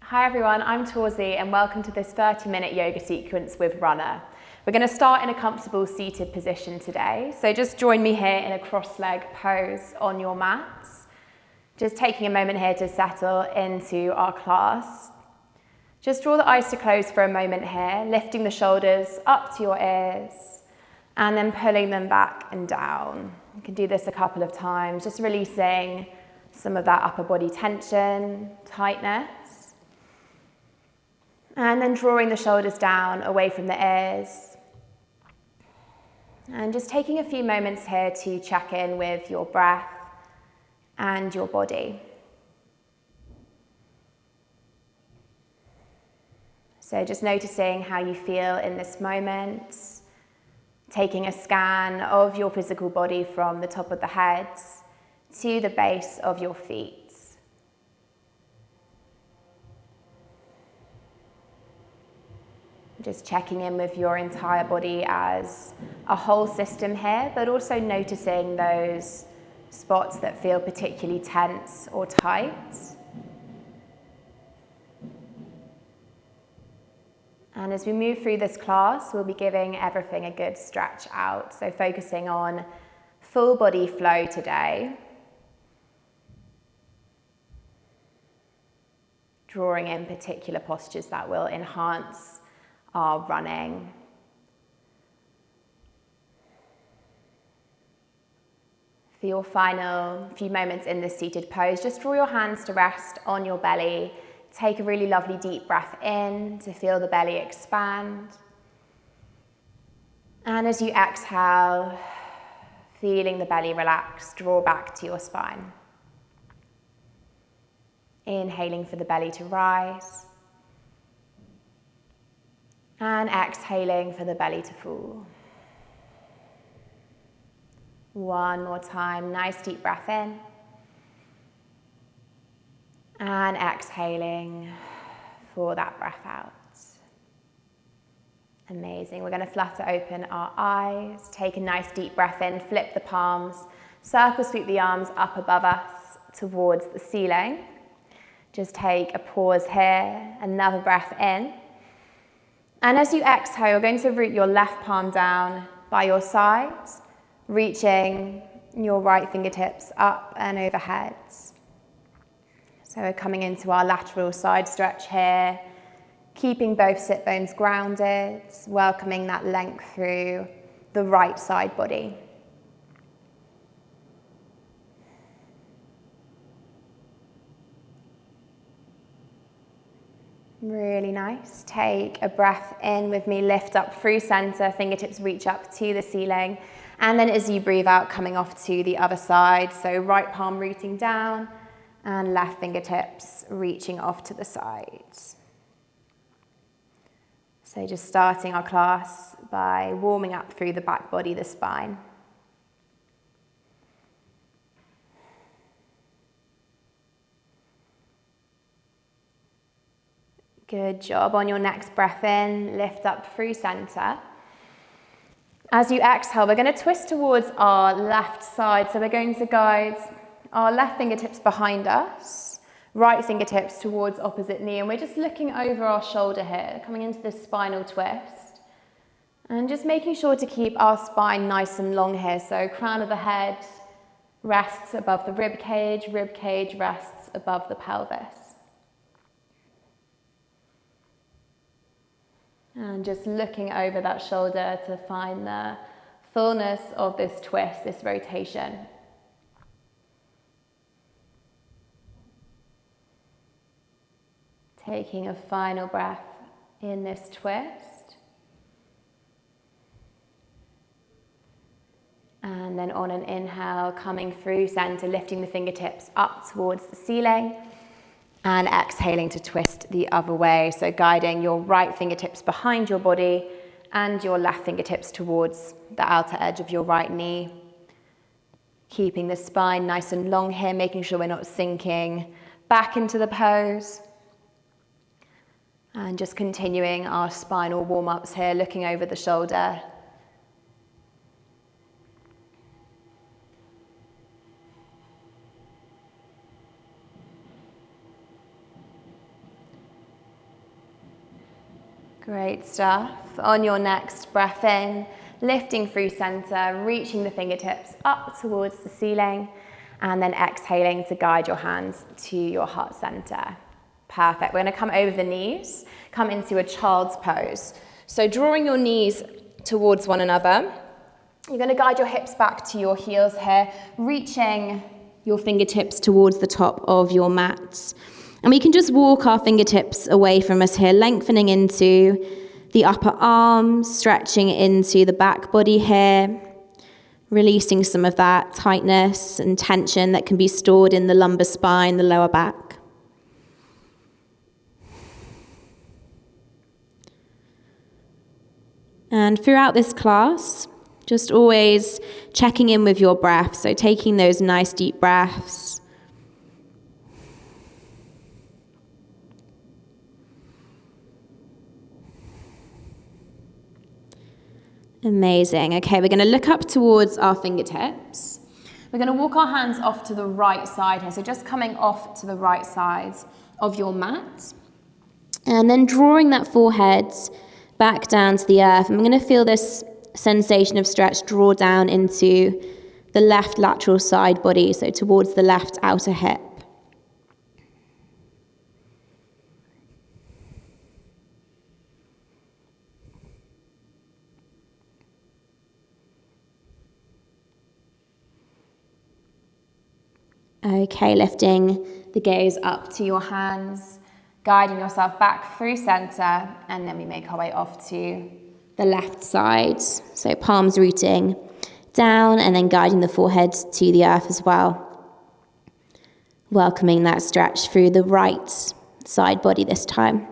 Hi everyone, I'm Torzi and welcome to this 30-minute yoga sequence with Runna. We're going to start in a comfortable seated position today. So just join me here in a cross-leg pose on your mats. Just taking a moment here to settle into our class. Just draw the eyes to close for a moment here, lifting the shoulders up to your ears and then pulling them back and down. You can do this a couple of times, just releasing some of that upper body tension, tightness. And then drawing the shoulders down away from the ears. And just taking a few moments here to check in with your breath and your body. So just noticing how you feel in this moment, taking a scan of your physical body from the top of the head to the base of your feet. Just checking in with your entire body as a whole system here, but also noticing those spots that feel particularly tense or tight. And as we move through this class, we'll be giving everything a good stretch out. So focusing on full body flow today. Drawing in particular postures that will enhance our running. For your final few moments in this seated pose, just draw your hands to rest on your belly. Take a really lovely deep breath in to feel the belly expand. And as you exhale, feeling the belly relax, draw back to your spine. Inhaling for the belly to rise. And exhaling for the belly to fall. One more time, nice deep breath in. And exhaling for that breath out. Amazing. We're going to flutter open our eyes. Take a nice deep breath in, flip the palms, circle sweep the arms up above us towards the ceiling. Just take a pause here, another breath in. And as you exhale, you're going to root your left palm down by your sides, reaching your right fingertips up and overhead. So we're coming into our lateral side stretch here, keeping both sit bones grounded, welcoming that length through the right side body. Really nice. Take a breath in with me, lift up through center, fingertips reach up to the ceiling. And then as you breathe out, coming off to the other side. So right palm rooting down and left fingertips reaching off to the sides. So just starting our class by warming up through the back body, the spine. Good job. On your next breath in, lift up through center. As you exhale, we're going to twist towards our left side. So we're going to guide our left fingertips behind us, right fingertips towards opposite knee. And we're just looking over our shoulder here, coming into this spinal twist. And just making sure to keep our spine nice and long here. So crown of the head rests above the rib cage rests above the pelvis. And just looking over that shoulder to find the fullness of this twist, this rotation. Taking a final breath in this twist. And then on an inhale, coming through center, lifting the fingertips up towards the ceiling. And exhaling to twist the other way. So guiding your right fingertips behind your body and your left fingertips towards the outer edge of your right knee. Keeping the spine nice and long here, making sure we're not sinking back into the pose. And just continuing our spinal warm-ups here, looking over the shoulder. Great stuff. On your next breath in, lifting through center, reaching the fingertips up towards the ceiling, and then exhaling to guide your hands to your heart center. Perfect. We're going to come over the knees, come into a child's pose. So drawing your knees towards one another, you're going to guide your hips back to your heels here, reaching your fingertips towards the top of your mat. And we can just walk our fingertips away from us here, lengthening into the upper arms, stretching into the back body here, releasing some of that tightness and tension that can be stored in the lumbar spine, the lower back. And throughout this class, just always checking in with your breath, so taking those nice deep breaths. Amazing. Okay, we're going to look up towards our fingertips. We're going to walk our hands off to the right side here, so just coming off to the right side of your mat. And then drawing that forehead back down to the earth. And we're going to feel this sensation of stretch draw down into the left lateral side body, so towards the left outer hip. Okay, lifting the gaze up to your hands, guiding yourself back through center, and then we make our way off to the left side. So palms rooting down and then guiding the forehead to the earth as well. Welcoming that stretch through the right side body this time.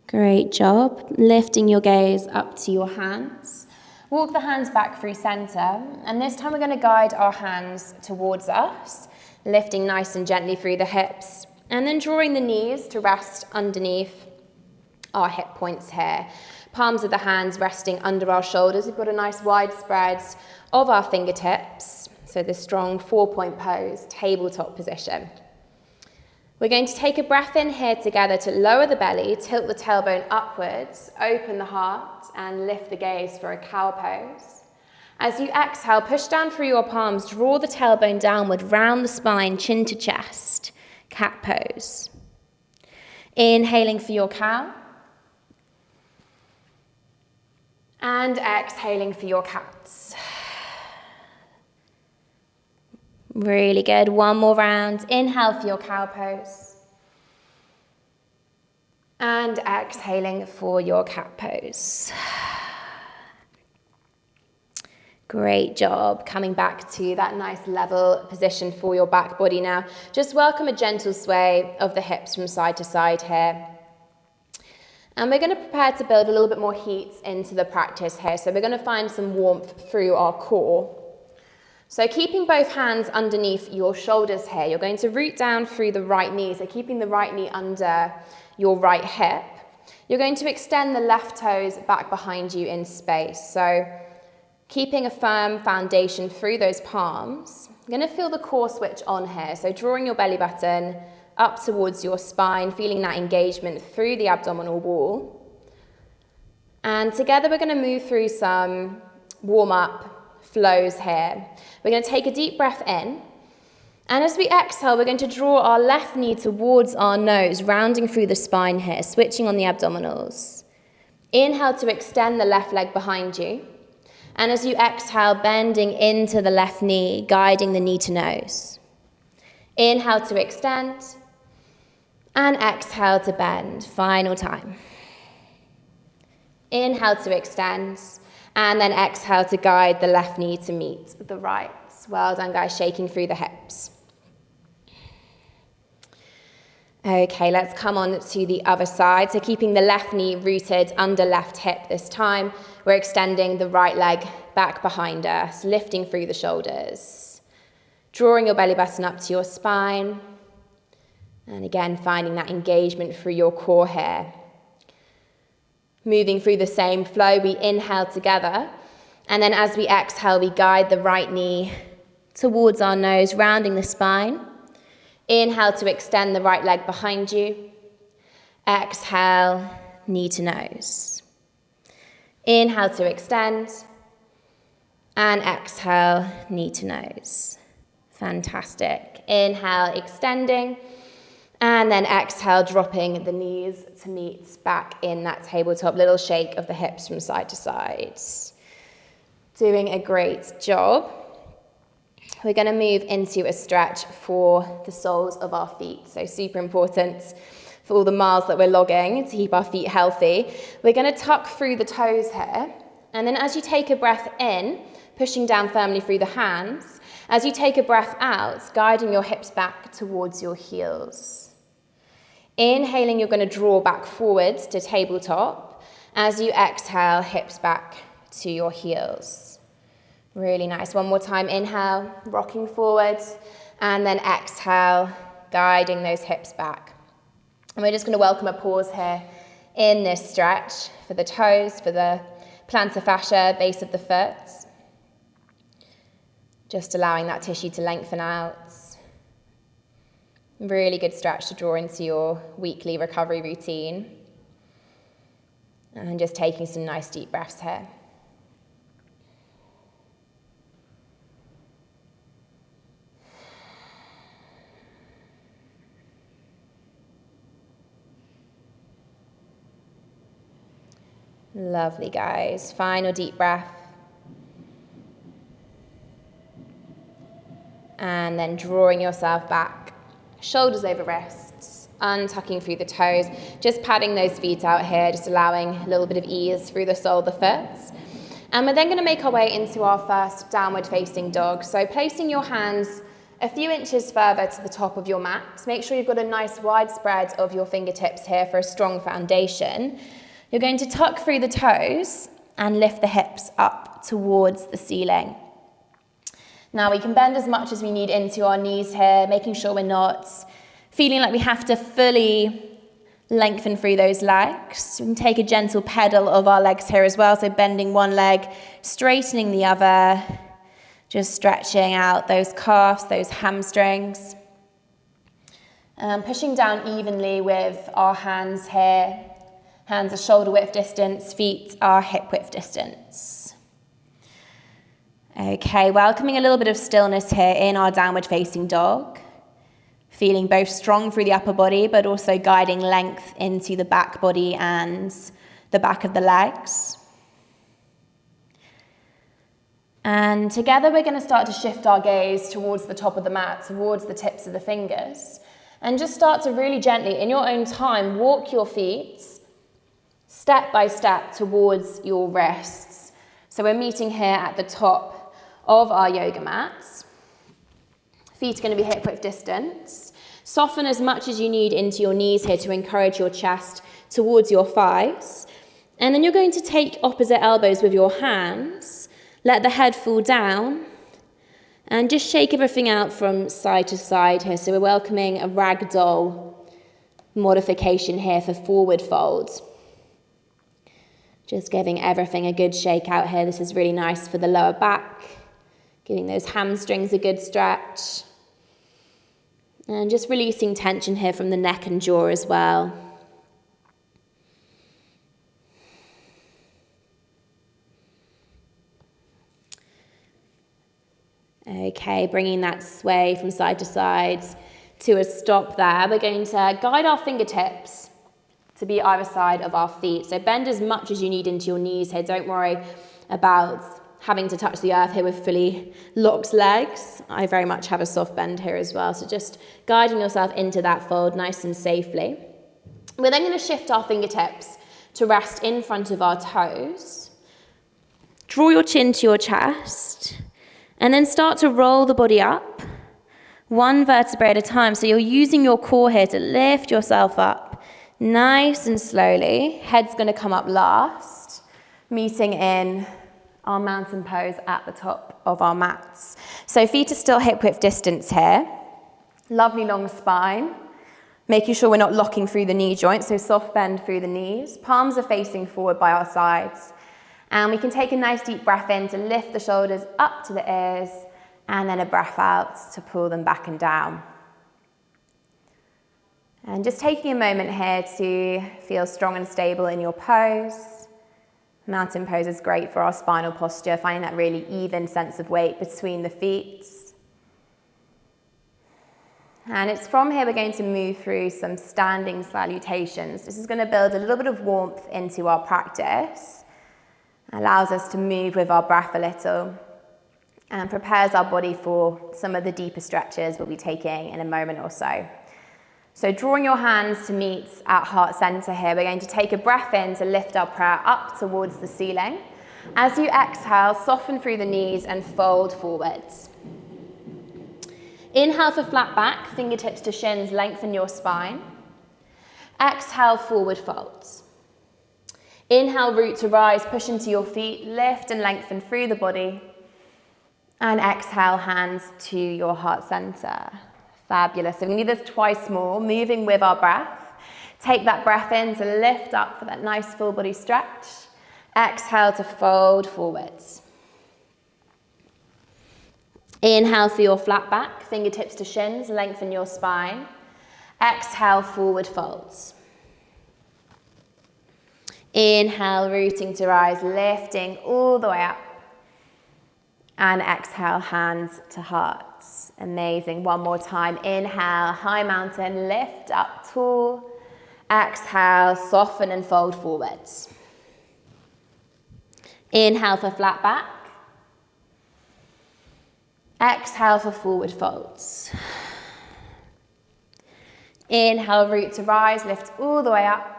Great job. Lifting your gaze up to your hands. Walk the hands back through center, and this time we're going to guide our hands towards us, lifting nice and gently through the hips, and then drawing the knees to rest underneath our hip points here. Palms of the hands resting under our shoulders. We've got a nice wide spread of our fingertips, so this strong 4-point pose, tabletop position. We're going to take a breath in here together to lower the belly, tilt the tailbone upwards, open the heart, and lift the gaze for a cow pose. As you exhale, push down through your palms, draw the tailbone downward, round the spine, chin to chest, cat pose. Inhaling for your cow. And exhaling for your cats. Really good. One more round. Inhale for your cow pose. And exhaling for your cat pose. Great job. Coming back to that nice level position for your back body now. Just welcome a gentle sway of the hips from side to side here. And we're going to prepare to build a little bit more heat into the practice here. So we're going to find some warmth through our core. So keeping both hands underneath your shoulders here, you're going to root down through the right knee, so keeping the right knee under your right hip. You're going to extend the left toes back behind you in space. So keeping a firm foundation through those palms. You're going to feel the core switch on here, so drawing your belly button up towards your spine, feeling that engagement through the abdominal wall. And together we're going to move through some warm-up flows here. We're going to take a deep breath in, and as we exhale, we're going to draw our left knee towards our nose, rounding through the spine here, switching on the abdominals. Inhale to extend the left leg behind you, and as you exhale, bending into the left knee, guiding the knee to nose. Inhale to extend, and exhale to bend. Final time. Inhale to extend, and then exhale to guide the left knee to meet the right. Well done, guys, shaking through the hips. Okay, let's come on to the other side. So keeping the left knee rooted under left hip this time, we're extending the right leg back behind us, lifting through the shoulders. Drawing your belly button up to your spine. And again, finding that engagement through your core here. Moving through the same flow, we inhale together. And then as we exhale, we guide the right knee towards our nose, rounding the spine. Inhale to extend the right leg behind you. Exhale, knee to nose. Inhale to extend. And exhale, knee to nose. Fantastic. Inhale, extending. And then exhale, dropping the knees to meet back in that tabletop. Little shake of the hips from side to side. Doing a great job. We're going to move into a stretch for the soles of our feet. So super important for all the miles that we're logging to keep our feet healthy. We're going to tuck through the toes here. And then as you take a breath in, pushing down firmly through the hands, as you take a breath out, guiding your hips back towards your heels. Inhaling, you're going to draw back forwards to tabletop. As you exhale, hips back to your heels. Really nice. One more time. Inhale, rocking forwards. And then exhale, guiding those hips back. And we're just going to welcome a pause here in this stretch for the toes, for the plantar fascia, base of the foot. Just allowing that tissue to lengthen out. Really good stretch to draw into your weekly recovery routine. And just taking some nice deep breaths here. Lovely, guys. Final deep breath. And then drawing yourself back. Shoulders over wrists, untucking through the toes, just padding those feet out here, just allowing a little bit of ease through the sole of the foot. And we're then going to make our way into our first downward facing dog. So placing your hands a few inches further to the top of your mat. Make sure you've got a nice wide spread of your fingertips here for a strong foundation. You're going to tuck through the toes and lift the hips up towards the ceiling. Now we can bend as much as we need into our knees here, making sure we're not feeling like we have to fully lengthen through those legs. We can take a gentle pedal of our legs here as well, so bending one leg, straightening the other, just stretching out those calves, those hamstrings. Pushing down evenly with our hands here. Hands are shoulder width distance, feet are hip width distance. Okay, welcoming a little bit of stillness here in our downward facing dog. Feeling both strong through the upper body, but also guiding length into the back body and the back of the legs. And together we're going to start to shift our gaze towards the top of the mat, towards the tips of the fingers. And just start to really gently, in your own time, walk your feet step by step towards your wrists. So we're meeting here at the top of our yoga mats. Feet are going to be hip width distance. Soften as much as you need into your knees here to encourage your chest towards your thighs. And then you're going to take opposite elbows with your hands. Let the head fall down. And just shake everything out from side to side here. So we're welcoming a ragdoll modification here for forward fold. Just giving everything a good shake out here. This is really nice for the lower back. Giving those hamstrings a good stretch. And just releasing tension here from the neck and jaw as well. Okay, bringing that sway from side to side to a stop there. We're going to guide our fingertips to be either side of our feet. So bend as much as you need into your knees here. Don't worry about having to touch the earth here with fully locked legs. I very much have a soft bend here as well. So just guiding yourself into that fold nice and safely. We're then going to shift our fingertips to rest in front of our toes. Draw your chin to your chest. And then start to roll the body up, one vertebrae at a time. So you're using your core here to lift yourself up nice and slowly. Head's going to come up last, meeting in our mountain pose at the top of our mats. So feet are still hip width distance here. Lovely long spine. Making sure we're not locking through the knee joint, so soft bend through the knees. Palms are facing forward by our sides. And we can take a nice deep breath in to lift the shoulders up to the ears, and then a breath out to pull them back and down. And just taking a moment here to feel strong and stable in your pose. Mountain pose is great for our spinal posture, finding that really even sense of weight between the feet. And it's from here we're going to move through some standing salutations. This is going to build a little bit of warmth into our practice, allows us to move with our breath a little, and prepares our body for some of the deeper stretches we'll be taking in a moment or so. So drawing your hands to meet at heart center here, we're going to take a breath in to lift our prayer up towards the ceiling. As you exhale, soften through the knees and fold forwards. Inhale for flat back, fingertips to shins, lengthen your spine. Exhale, forward folds. Inhale, root to rise, push into your feet, lift and lengthen through the body. And exhale, hands to your heart center. Fabulous. So we need this twice more, moving with our breath. Take that breath in to lift up for that nice full body stretch. Exhale to fold forwards. Inhale for your flat back, fingertips to shins, lengthen your spine. Exhale, forward folds. Inhale, rooting to rise, lifting all the way up. And exhale, hands to hearts. Amazing. One more time. Inhale, high mountain, lift up tall. Exhale, soften and fold forwards. Inhale for flat back. Exhale for forward folds. Inhale, root to rise, lift all the way up.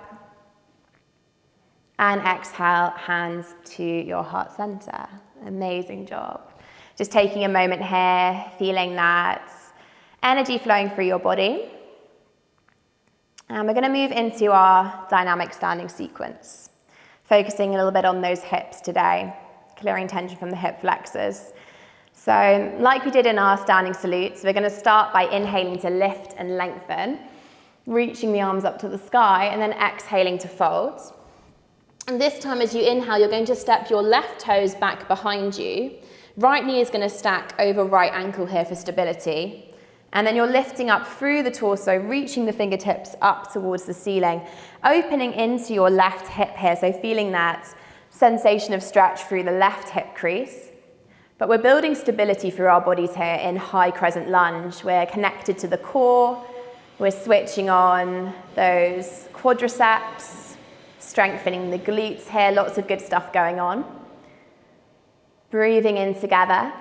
And exhale, hands to your heart center. Amazing job. Just taking a moment here, feeling that energy flowing through your body. And we're going to move into our dynamic standing sequence, focusing a little bit on those hips today, clearing tension from the hip flexors. So like we did in our standing salutes, we're going to start by inhaling to lift and lengthen, reaching the arms up to the sky, and then exhaling to fold. And this time as you inhale, you're going to step your left toes back behind you. Right knee is going to stack over right ankle here for stability. And then you're lifting up through the torso, reaching the fingertips up towards the ceiling, opening into your left hip here, so feeling that sensation of stretch through the left hip crease. But we're building stability through our bodies here in high crescent lunge. We're connected to the core. We're switching on those quadriceps, strengthening the glutes here, lots of good stuff going on. Breathing in together.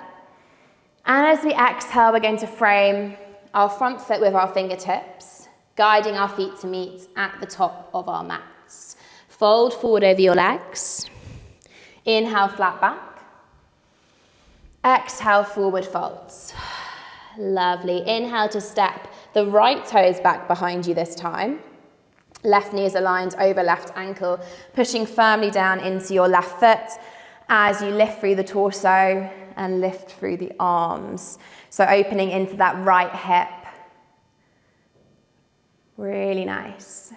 And as we exhale, we're going to frame our front foot with our fingertips, guiding our feet to meet at the top of our mats. Fold forward over your legs. Inhale, flat back. Exhale, forward folds. Lovely. Inhale to step the right toes back behind you this time. Left knee is aligned over left ankle, pushing firmly down into your left foot as you lift through the torso and lift through the arms. So opening into that right hip. Really nice.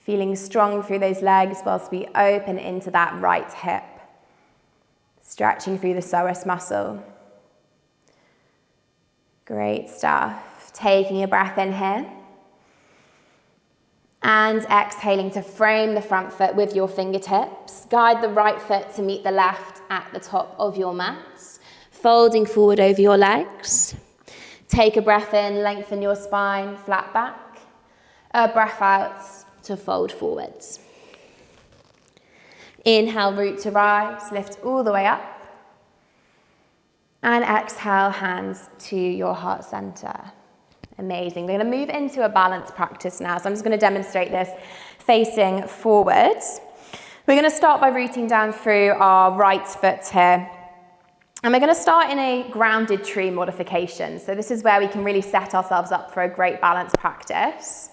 Feeling strong through those legs whilst we open into that right hip. Stretching through the psoas muscle. Great stuff. Taking a breath in here. And exhaling to frame the front foot with your fingertips. Guide the right foot to meet the left at the top of your mats. Folding forward over your legs. Take a breath in, lengthen your spine, flat back. A breath out to fold forwards. Inhale, root to rise, lift all the way up. And exhale, hands to your heart center. Amazing. We're going to move into a balance practice now. So I'm just going to demonstrate this facing forwards. We're going to start by rooting down through our right foot here. And we're going to start in a grounded tree modification. So this is where we can really set ourselves up for a great balance practice.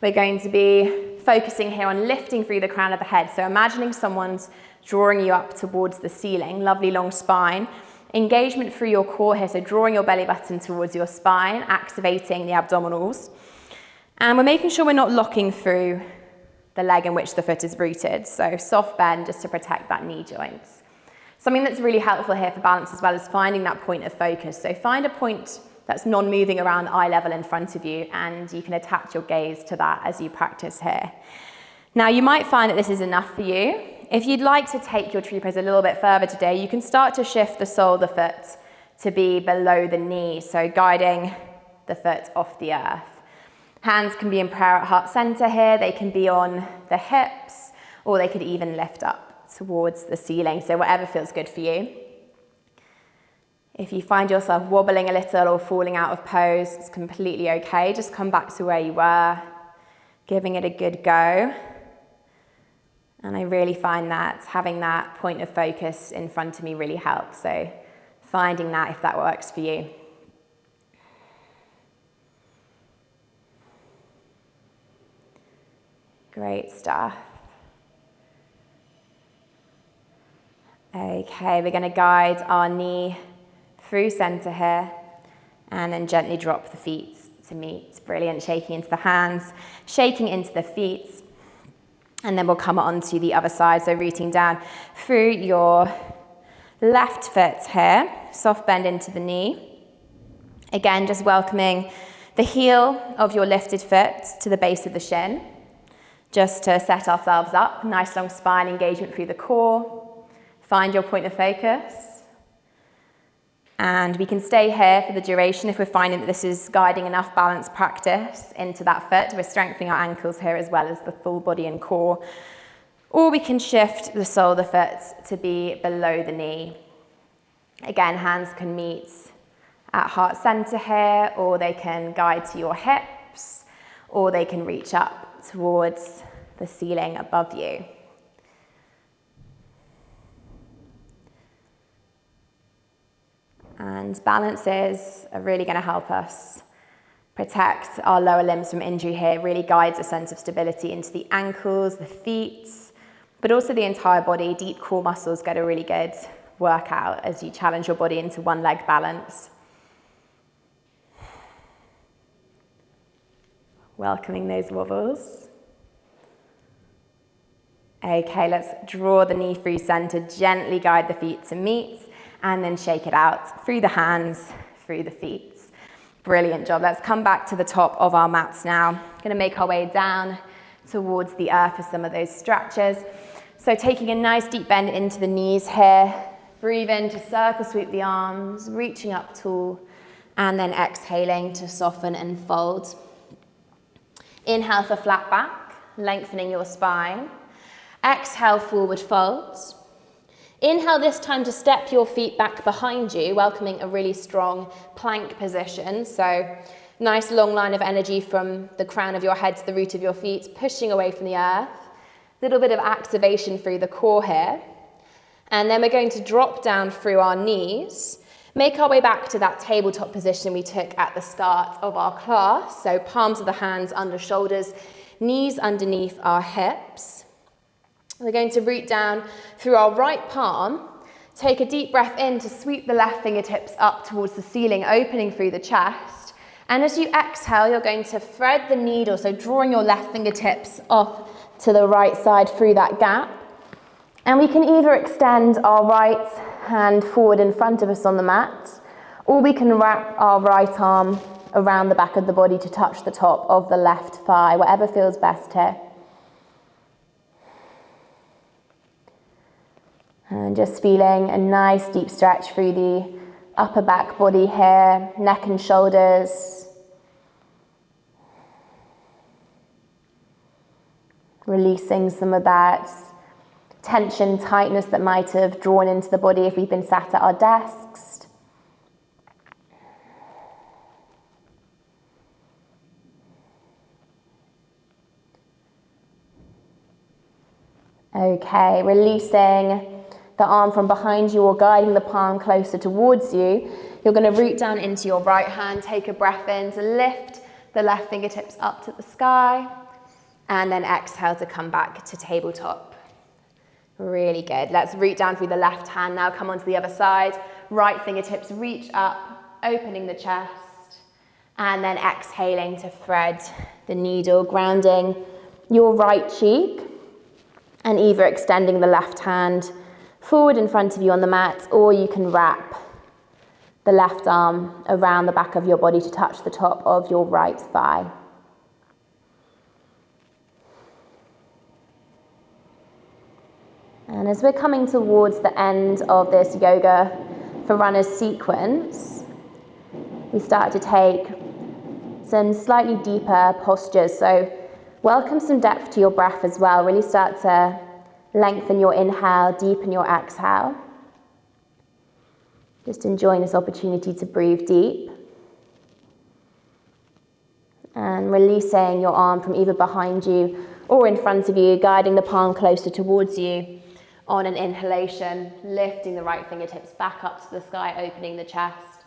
We're going to be focusing here on lifting through the crown of the head. So imagining someone's drawing you up towards the ceiling, lovely long spine. Engagement through your core here, so drawing your belly button towards your spine, activating the abdominals. And we're making sure we're not locking through the leg in which the foot is rooted. So soft bend just to protect that knee joint. Something that's really helpful here for balance as well is finding that point of focus. So find a point that's non-moving around eye level in front of you, and you can attach your gaze to that as you practice here. Now you might find that this is enough for you. If you'd like to take your tree pose a little bit further today, you can start to shift the sole of the foot to be below the knee, so guiding the foot off the earth. Hands can be in prayer at heart center here, they can be on the hips, or they could even lift up towards the ceiling, so whatever feels good for you. If you find yourself wobbling a little or falling out of pose, it's completely okay. Just come back to where you were, giving it a good go. And I really find that having that point of focus in front of me really helps. So finding that if that works for you. Great stuff. Okay, we're going to guide our knee through center here and then gently drop the feet to meet. Brilliant, shaking into the hands, shaking into the feet, and then we'll come on to the other side. So rooting down through your left foot here, soft bend into the knee. Again, just welcoming the heel of your lifted foot to the base of the shin, just to set ourselves up. Nice long spine engagement through the core. Find your point of focus. And we can stay here for the duration if we're finding that this is guiding enough balance practice into that foot. We're strengthening our ankles here as well as the full body and core. Or we can shift the sole of the foot to be below the knee. Again, hands can meet at heart center here, or they can guide to your hips, or they can reach up towards the ceiling above you. And balances are really going to help us protect our lower limbs from injury here. It really guides a sense of stability into the ankles, the feet, but also the entire body. Deep core muscles get a really good workout as you challenge your body into one leg balance. Welcoming those wobbles. Okay, let's draw the knee through center, gently guide the feet to meet, and then shake it out through the hands, through the feet. Brilliant job. Let's come back to the top of our mats now. Going to make our way down towards the earth for some of those stretches. So taking a nice deep bend into the knees here. Breathe in to circle sweep the arms, reaching up tall, and then exhaling to soften and fold. Inhale for flat back, lengthening your spine. Exhale, forward folds. Inhale this time to step your feet back behind you, welcoming a really strong plank position. So nice long line of energy from the crown of your head to the root of your feet, pushing away from the earth. Little bit of activation through the core here. And then we're going to drop down through our knees, make our way back to that tabletop position we took at the start of our class. So palms of the hands under shoulders, knees underneath our hips. We're going to root down through our right palm, take a deep breath in to sweep the left fingertips up towards the ceiling, opening through the chest. And as you exhale, you're going to thread the needle, so drawing your left fingertips off to the right side through that gap. And we can either extend our right hand forward in front of us on the mat, or we can wrap our right arm around the back of the body to touch the top of the left thigh, whatever feels best here. And just feeling a nice deep stretch through the upper back body here, neck and shoulders. Releasing some of that tension, tightness that might have drawn into the body if we've been sat at our desks. Okay, releasing the arm from behind you or guiding the palm closer towards you. You're going to root down into your right hand, take a breath in to lift the left fingertips up to the sky, and then exhale to come back to tabletop. Really good. Let's root down through the left hand now, come onto the other side. Right fingertips reach up, opening the chest, And then exhaling to thread the needle, grounding your right cheek and either extending the left hand forward in front of you on the mat, or you can wrap the left arm around the back of your body to touch the top of your right thigh. And as we're coming towards the end of this yoga for runners sequence, we start to take some slightly deeper postures. So welcome some depth to your breath as well. Really start to lengthen your inhale, deepen your exhale. Just enjoying this opportunity to breathe deep. And releasing your arm from either behind you or in front of you, guiding the palm closer towards you on an inhalation, lifting the right fingertips back up to the sky, opening the chest.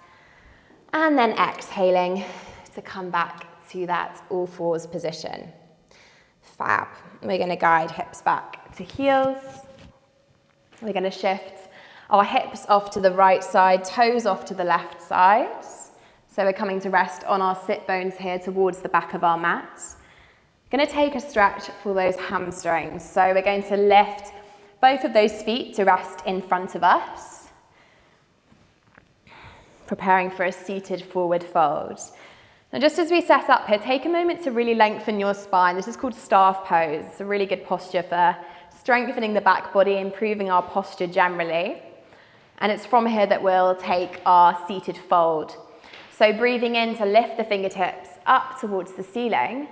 And then exhaling to come back to that all fours position. Fab. We're going to guide hips back to heels. We're going to shift our hips off to the right side, toes off to the left side. So we're coming to rest on our sit bones here towards the back of our mat. Going to take a stretch for those hamstrings. So we're going to lift both of those feet to rest in front of us, preparing for a seated forward fold. Now just as we set up here, take a moment to really lengthen your spine. This is called staff pose. It's a really good posture for strengthening the back body, improving our posture generally. And it's from here that we'll take our seated fold. So breathing in to lift the fingertips up towards the ceiling.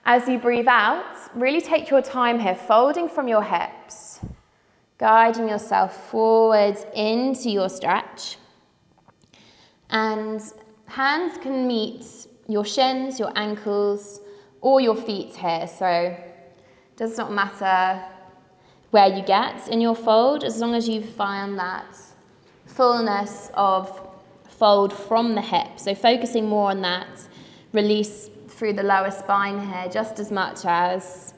As you breathe out, really take your time here, folding from your hips, guiding yourself forwards into your stretch. And hands can meet your shins, your ankles, or your feet here. So it does not matter where you get in your fold, as long as you find that fullness of fold from the hip. So focusing more on that release through the lower spine here, just as much as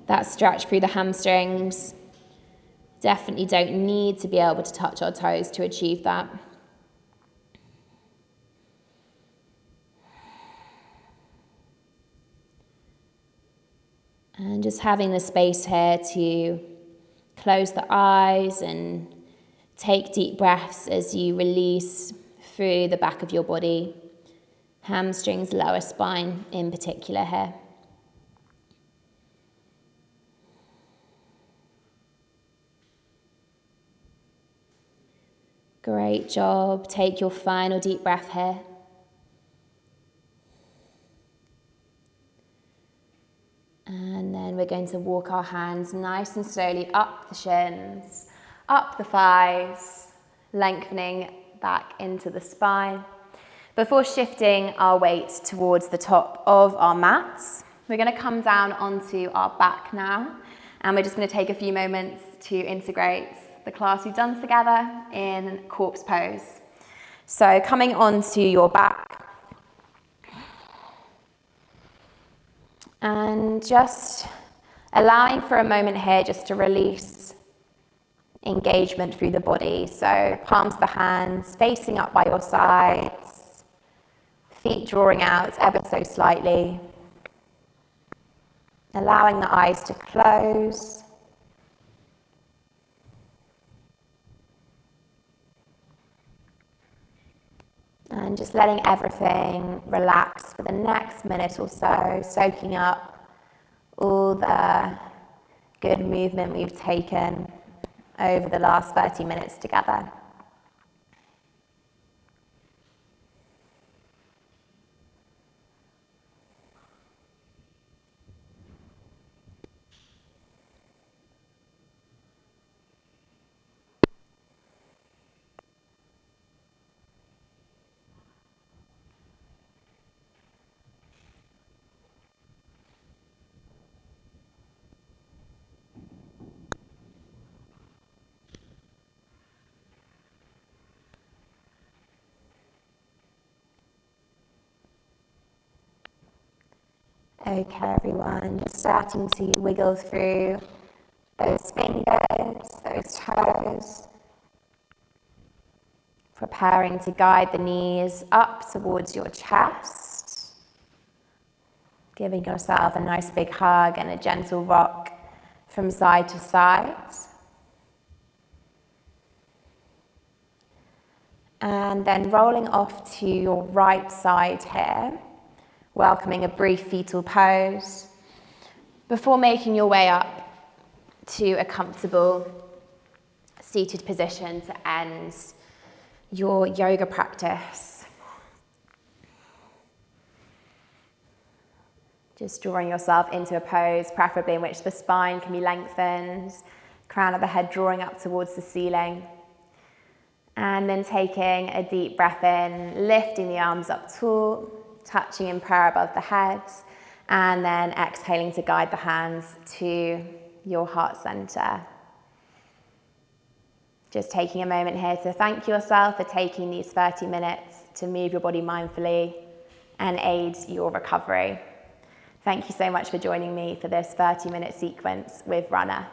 that stretch through the hamstrings. Definitely don't need to be able to touch our toes to achieve that. And just having the space here to close the eyes and take deep breaths as you release through the back of your body, hamstrings, lower spine in particular here. Great job. Take your final deep breath here. And then we're going to walk our hands nice and slowly up the shins, up the thighs, lengthening back into the spine. Before shifting our weight towards the top of our mats, we're going to come down onto our back now, and we're just going to take a few moments to integrate the class we've done together in corpse pose. So coming onto your back, and just allowing for a moment here just to release engagement through the body. So palms of the hands facing up by your sides, feet drawing out ever so slightly, allowing the eyes to close. And just letting everything relax for the next minute or so, soaking up all the good movement we've taken over the last 30 minutes together. Okay, everyone, just starting to wiggle through those fingers, those toes, preparing to guide the knees up towards your chest. Giving yourself a nice big hug and a gentle rock from side to side. And then rolling off to your right side here, welcoming a brief fetal pose before making your way up to a comfortable seated position to end your yoga practice. Just drawing yourself into a pose, preferably in which the spine can be lengthened, crown of the head drawing up towards the ceiling. And then taking a deep breath in, lifting the arms up tall, touching in prayer above the head, and then exhaling to guide the hands to your heart center. Just taking a moment here to thank yourself for taking these 30 minutes to move your body mindfully and aid your recovery. Thank you so much for joining me for this 30-minute sequence with Runna.